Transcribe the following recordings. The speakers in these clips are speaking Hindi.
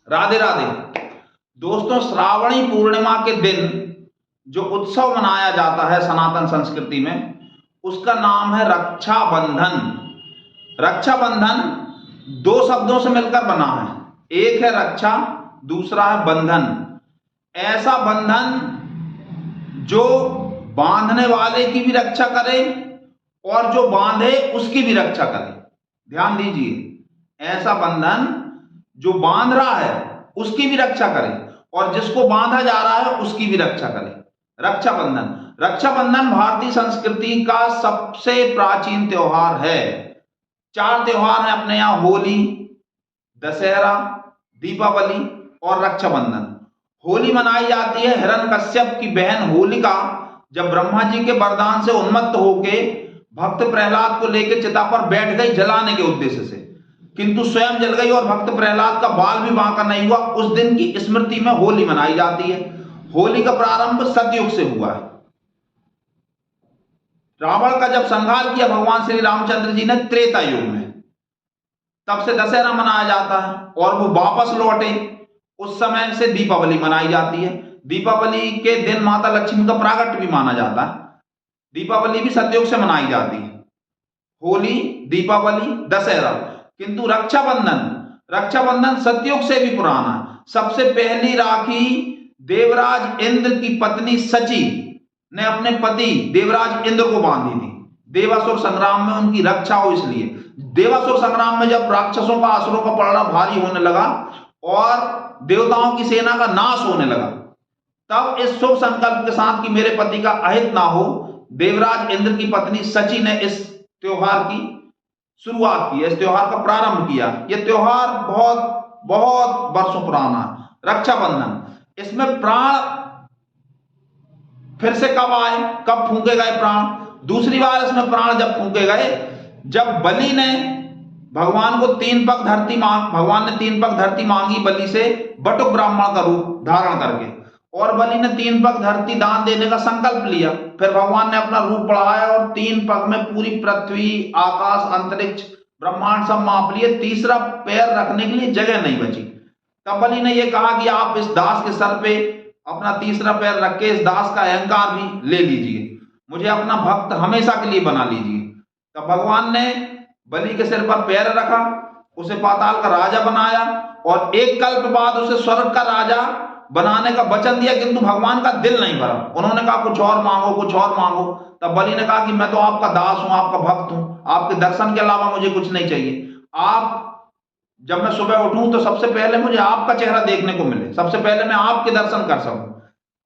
राधे राधे। दोस्तों, श्रावणी पूर्णिमा के दिन जो उत्सव मनाया जाता है सनातन संस्कृति में, उसका नाम है रक्षाबंधन। रक्षाबंधन दो शब्दों से मिलकर बना है, एक है रक्षा, दूसरा है बंधन। ऐसा बंधन जो बांधने वाले की भी रक्षा करे और जो बांधे उसकी भी रक्षा करे। ध्यान दीजिए, ऐसा बंधन जो बांध रहा है उसकी भी रक्षा करे और जिसको बांधा जा रहा है उसकी भी रक्षा करे। रक्षाबंधन रक्षाबंधन भारतीय संस्कृति का सबसे प्राचीन त्योहार है। चार त्योहार हैं अपने यहाँ: होली, दशहरा, दीपावली और रक्षाबंधन। होली मनाई जाती है हिरण्यकश्यप की बहन होलिका जब ब्रह्मा जी के वरदान से उन्मत्त होके भक्त प्रहलाद को लेकर चिता पर बैठ गई जलाने के उद्देश्य से, किंतु स्वयं जल गई और भक्त प्रहलाद का बाल भी बांका नहीं हुआ। उस दिन की स्मृति में होली मनाई जाती है। होली का प्रारंभ सतयुग से हुआ है। रावण का जब संहार किया भगवान श्री रामचंद्र जी ने त्रेता युग में, तब से दशहरा मनाया जाता है और वो वापस लौटे उस समय से दीपावली मनाई जाती है। दीपावली के दिन माता लक्ष्मी का प्रागट्य भी माना जाता है। दीपावली भी सतयुग से मनाई जाती है, होली, दीपावली, दशहरा। किंतु रक्षाबंधन सतयुग से भी पुराना है। सबसे पहली राखी देवराज इंद्र की पत्नी सची ने अपने पति देवराज इंद्र को बांधी थी। देवासुर संग्राम में उनकी रक्षा हो इसलिए। देवासुर संग्राम में जब राक्षसों का, असुरों का पलड़ा भारी होने लगा और देवताओं की सेना का नाश होने लगा, तब इस शुभ संकल्प के साथ कि मेरे पति का अहित ना हो, देवराज इंद्र की पत्नी सची ने इस त्योहार की शुरुआत की, इस त्योहार का प्रारंभ किया। यह त्योहार बहुत बहुत वर्षों पुराना है। रक्षाबंधन, इसमें प्राण फिर से कब आए, कब फूंके गए प्राण? दूसरी बार इसमें प्राण जब फूंके गए, जब बलि ने भगवान ने तीन पग धरती मांगी बलि से, बटुक ब्राह्मण का रूप धारण करके, और बलि ने तीन पग धरती दान देने का संकल्प लिया। फिर भगवान ने अपना रूप बढ़ाया और तीन पग में पूरी पृथ्वी, आकाश, अंतरिक्ष, ब्रह्मांड सब माप लिए। तीसरा पैर रखने के लिए जगह नहीं बची। तब बलि ने यह कहा कि आप इस दास के सर पे अपना तीसरा पैर रख के इस दास का अहंकार भी ले लीजिए, मुझे अपना भक्त हमेशा के लिए बना लीजिए। तब भगवान ने बलि के सिर पर पैर रखा, उसे पाताल का राजा बनाया और एक कल्प बाद उसे स्वर्ग का राजा बनाने का वचन दिया, किंतु भगवान का दिल नहीं भरा। उन्होंने कहा कुछ और मांगो, कुछ और मांगो। तब बलि ने कहा कि मैं तो आपका दास हूं, आपका भक्त हूं, आपके दर्शन के अलावा मुझे कुछ नहीं चाहिए। आप, जब मैं सुबह उठूं तो सबसे पहले मुझे आपका चेहरा देखने को मिले, सबसे पहले मैं आपके दर्शन कर सकूं।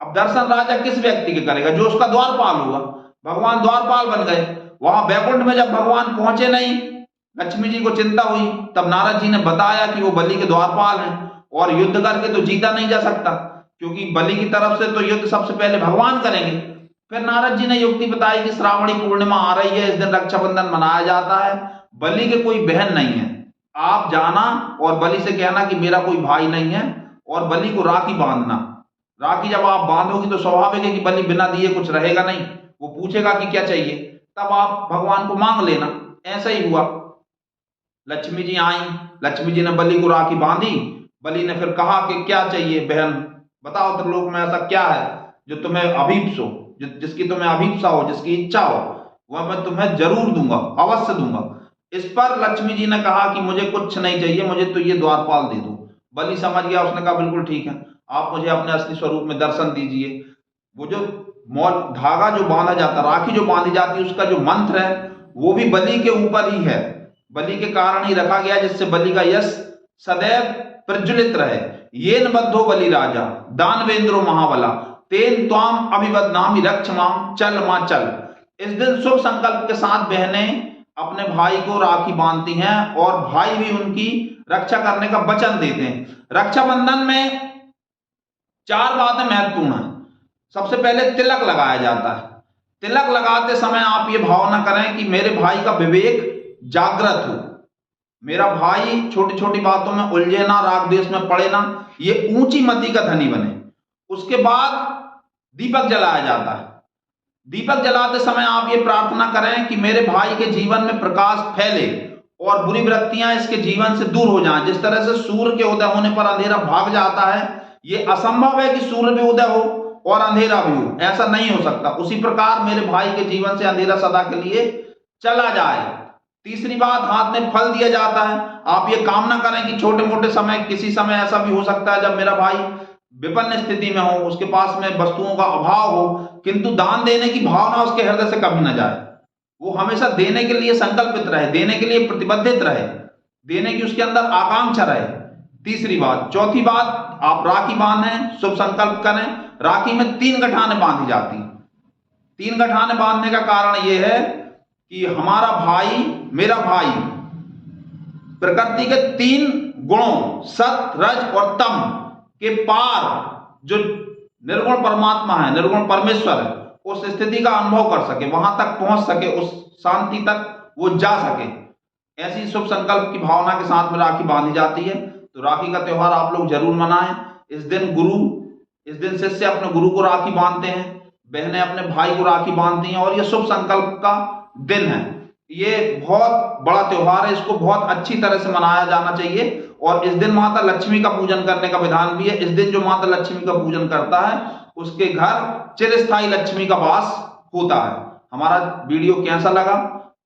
अब दर्शन राजा किस व्यक्ति के करेगा? जो उसका द्वारपाल हुआ। भगवान द्वारपाल बन गए। वहां बैकुंठ में जब भगवान पहुंचे नहीं, लक्ष्मी जी को चिंता हुई, तब नारद जी ने बताया कि वो बलि के द्वारपाल हैं और युद्ध करके तो जीता नहीं जा सकता, क्योंकि बलि की तरफ से तो युद्ध सबसे पहले भगवान करेंगे। फिर नारद जी ने युक्ति बताई कि श्रावणी पूर्णिमा आ रही है, इस दिन रक्षाबंधन मनाया जाता है, बलि के कोई बहन नहीं है, आप जाना और बलि से कहना कि मेरा कोई भाई नहीं है और बलि को राखी बांधना। राखी जब आप बांधोगी तो स्वाभाविक है कि बलि बिना दिए कुछ रहेगा नहीं, वो पूछेगा कि क्या चाहिए, तब आप भगवान को मांग लेना। ऐसा ही हुआ। लक्ष्मी जी आई, लक्ष्मी जी ने बलि को राखी बांधी। बलि ने फिर कहा कि क्या चाहिए बहन, बताओ त्रिलोक में ऐसा क्या है जो तुम्हें अभीप्स हो, जिसकी तुम्हें अभीप्सा हो, जिसकी इच्छा हो, वह मैं तुम्हें जरूर दूंगा, अवश्य दूंगा। इस पर लक्ष्मी जी ने कहा कि मुझे कुछ नहीं चाहिए, मुझे तो ये द्वारपाल दे दो। बलि समझ गया, उसने कहा बिल्कुल ठीक है, आप मुझे अपने असली स्वरूप में दर्शन दीजिए। वो जो धागा जो बांधा जाता, राखी जो बांधी जाती है, उसका जो मंत्र है वो भी बलि के ऊपर ही है, बलि के कारण ही रखा गया, जिससे बलि का यश सदैव प्रज्वलित रहे। येन बद्धो बलि राजा दानवेंद्रो महाबला तेन त्वाम अभिवदनामि रक्ष माम चल मां चल। इस दिन शुभ संकल्प के साथ बहनें अपने भाई को राखी बांधती हैं और भाई भी उनकी रक्षा करने का वचन देते हैं। रक्षाबंधन में चार बातें महत्वपूर्ण हैं। सबसे पहले तिलक लगाया जाता है। तिलक लगाते समय आप ये भावना करें कि मेरे भाई का विवेक जागृत हो, मेरा भाई छोटी छोटी बातों में उलझे ना, राग द्वेष में पड़े ना, ये ऊंची मति का धनी बने। उसके बाद दीपक जलाया जाता है। दीपक जलाते समय आप ये प्रार्थना करें कि मेरे भाई के जीवन में प्रकाश फैले और बुरी वृत्तियां इसके जीवन से दूर हो जाएं। जिस तरह से सूर्य के उदय होने पर अंधेरा भाग जाता है, ये असंभव है कि सूर्य भी उदय हो और अंधेरा भी हो, ऐसा नहीं हो सकता। उसी प्रकार मेरे भाई के जीवन से अंधेरा सदा के लिए चला जाए। तीसरी बात, हाथ में फल दिया जाता है। आप ये कामना करें कि छोटे मोटे समय, किसी समय ऐसा भी हो सकता है जब मेरा भाई विपन्न स्थिति में हो, उसके पास में वस्तुओं का अभाव हो, किंतु दान देने की भावना उसके हृदय से कभी न जाए। वो हमेशा देने के लिए संकल्पित रहे, देने के लिए प्रतिबद्धित रहे, देने की उसके अंदर आकांक्षा रहे। तीसरी बात। चौथी बात, आप राखी बांधें, शुभ संकल्प करें। राखी में 3 गठाने बांधी जाती। 3 गठाने बांधने का कारण यह है कि हमारा भाई, मेरा भाई प्रकृति के 3 गुणों सत, रज और तम के पार जो निर्गुण परमात्मा है, निर्गुण परमेश्वर है, उस स्थिति का अनुभव कर सके, वहां तक पहुंच सके, उस शांति तक वो जा सके। ऐसी शुभ संकल्प की भावना के साथ में राखी बांधी जाती है। तो राखी का त्योहार आप लोग जरूर मनाएं। इस दिन शिष्य अपने गुरु को राखी बांधते हैं, बहनें अपने भाई को राखी बांधती हैं, और यह शुभ संकल्प का दिन है। ये बहुत बड़ा त्योहार है, इसको बहुत अच्छी तरह से मनाया जाना चाहिए। और इस दिन माता लक्ष्मी का पूजन करने का विधान भी है। इस दिन जो माता लक्ष्मी का पूजन करता है उसके घर चिरस्थायी लक्ष्मी का वास होता है। हमारा वीडियो कैसा लगा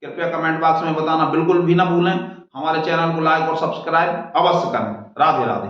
कृपया कमेंट बॉक्स में बताना बिल्कुल भी ना भूलें। हमारे चैनल को लाइक और सब्सक्राइब अवश्य करें। राधे राधे।